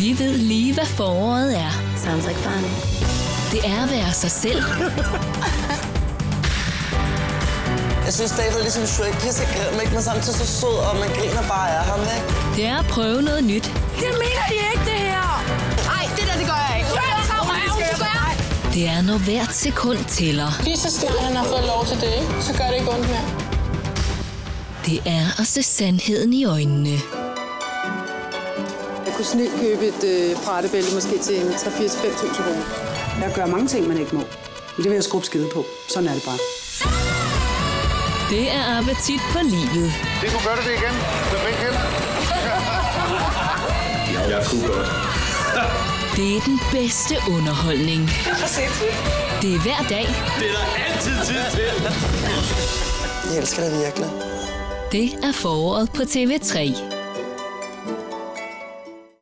Vi ved lige, hvad foråret er. Sounds like fun. Det er at være sig selv. Jeg synes, David er ligesom Shrek, pissegrim, ikke? Men samtidig så sød, og man griner bare af ham, ikke? Det er at prøve noget nyt. Det mener de ikke, det her! Nej, det der, det gør jeg ikke. Det er, når hvert sekund tæller. Lige så snart han har fået lov til det, ikke? Så gør det ikke ondt mere. Det er at se sandheden i øjnene. Jeg kunne snilt købe et prattebælte måske til en 3-4-5.000 kroner. Jeg gør mange ting, man ikke må. Men det vil jeg skrubbe skide på. Sådan er det bare. Det er appetit på livet. Det kunne gøre det igen. Jeg kunne godt. Det er den bedste underholdning. Det er hver dag. Det er der altid tid til. Jeg elsker det virkelig. Det er foråret på TV3.